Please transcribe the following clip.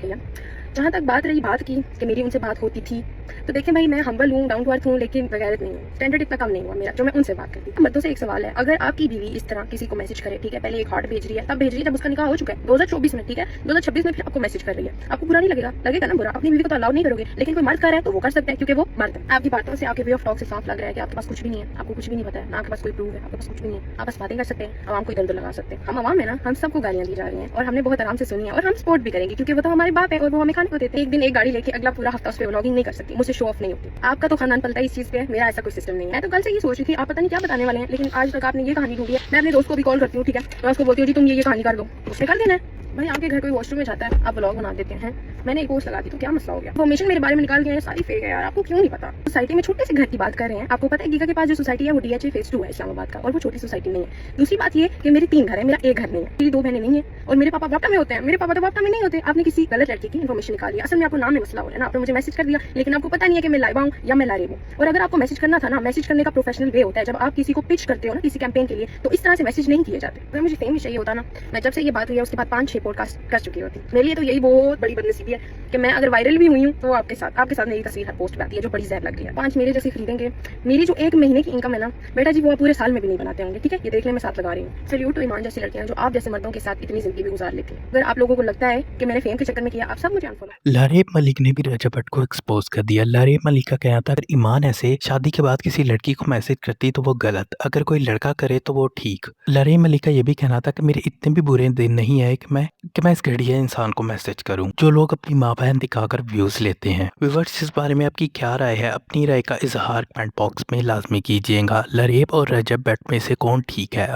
भैया। जहाँ तक बात रही बात की कि मेरी उनसे बात होती थी, तो देखिए भाई मैं हम्बल हूँ, डाउन टू अर्थ हूँ, लेकिन वगैरह नहीं हूँ। स्टैंडर्ड इतना कम नहीं हुआ मेरा जो मैं उनसे बात करती। मर्दों से एक सवाल है, अगर आपकी बीवी इस तरह किसी को मैसेज करे, ठीक है, पहले एक हार्ट भेज रही है, तब भेज रही है जब उसका निकाह हो चुका है 2024 में, ठीक है, 2026 में फिर आपको मैसेज कर रही है, आपको बुरा नहीं लगेगा? लगेगा ना बुरा। अपनी बीवी को तो अलाउ नहीं करोगे, लेकिन कोई मर्द कर रहा है तो वो कर सकते हैं क्योंकि वो मर्द है। आपकी बातों से, आपके वे ऑफ टॉक से साफ लग रहा है कि आपके पास कुछ भी नहीं है, आपको कुछ भी नहीं पता है, ना आपके पास कोई प्रूफ है, आपके पास कुछ भी नहीं है। आप बस बातें कर सकते हैं, आवाम को इधर उधर लगा सकते हैं। हम आवाम है ना, हम सबको गालियां दी जा रही हैं और हमने बहुत आराम से सुनी है और हम सपोर्ट भी करेंगे क्योंकि वो तो हमारे बाप है और वो हमें खाने को देते हैं। एक दिन एक गाड़ी लेके अगला पूरा हफ्ता उस पर व्लॉगिंग नहीं कर सकती, मुझसे शो ऑफ नहीं होती। आपका तो खानदान पलता है इस चीज पे, मेरा ऐसा कोई सिस्टम नहीं है। मैं तो कल से ये सोच रही थी आप पता नहीं क्या बताने वाले हैं, लेकिन आज तक आपने ये कहानी ढूंढी है। मैं अपने दोस्त को भी कॉल करती हूँ, ठीक है, मैं उसको बोलती हूँ जी तुम ये कहानी कर दो, उसने कर देना है। भाई आपके घर कोई वॉशरूम में जाता है, आप व्लॉग बना देते हैं, मैंने एक पोस्ट लगा दी तो क्या मसला हो गया? इन्फॉर्मेशन मेरे बारे में निकाल के हैं, सारी फेक है यार, आपको क्यों नहीं पता? सोसाइटी में छोटे से घर की बात कर रहे हैं, आपको पता है गीगा के पास जो सोसाइटी है वो DHA फेज 2 है इस्लामाबाद का, और वो छोटी सोसाइटी नहीं है। दूसरी बात ये कि मेरे 3 घर है, मेरा एक घर नहीं है, मेरी 2 बहनें नहीं है और मेरे पापा बाप्टा में होते हैं। मेरे पापा तो बाप्टा में नहीं होते। आपने किसी गलत लड़की की इन्फॉर्मेशन निकाली, असल में आपको नाम में मसला हो रहा है ना, आपने मुझे मैसेज कर दिया, लेकिन आपको पता नहीं है कि मैं लाइव हूँ या मैं लारे हूँ। और अगर आपको मैसेज करना था ना, मैसेज करने का प्रोफेशनल वे होता है, जब आप किसी को पिच करते हो ना किसी कैंपेन के लिए, तो इस तरह से मैसेज नहीं किए जाते। अगर मुझे फेम चाहिए होता ना, मैं जब से ये बात हुई है उसके बाद 5-6 पॉडकास्ट कर चुकी होती। मेरे लिए तो यही बहुत बड़ी बदनसीबी है कि मैं अगर वायरल भी हुई हूँ तो आपके साथ मेरी तस्वीर हर पोस्ट पे आती है जो बड़ी जहर लग रही है। 5 मेरे जैसे खरीदेंगे, मेरी जो 1 महीने की इनकम है ना बेटा जी, वो आप पूरे साल में भी नहीं बनाते होंगे, ठीक है, ये देखने में साथ लगा रही हूँ। सैल्यूट टू ईमान जैसी लड़कियां जो आप जैसे मर्दों के साथ इतनी जिंदगी भी गुजार लेती हैं। अगर आप लोगों को लगता है कि मैंने फेम के चक्कर में किया, आप सब मुझे अनफॉलो। लारेब मलिक ने भी रजब भट्ट को एक्सपोज कर दिया। लारेब मलिक का कहना था अगर ईमान ऐसे शादी के बाद किसी लड़की को मैसेज करती तो वो गलत, अगर कोई लड़का करे तो वो ठीक। लारेब मलिक का ये भी कहना था कि मेरे इतने भी बुरे दिन नहीं है कि मैं इस घड़िया इंसान को मैसेज करूं जो लोग अपनी माँ बहन दिखाकर व्यूज लेते हैं। व्यूअर्स, इस बारे में आपकी क्या राय है? अपनी राय का इजहार कमेंट बॉक्स में लाजमी कीजिएगा। लारेब और रजब भट्ट में से कौन ठीक है?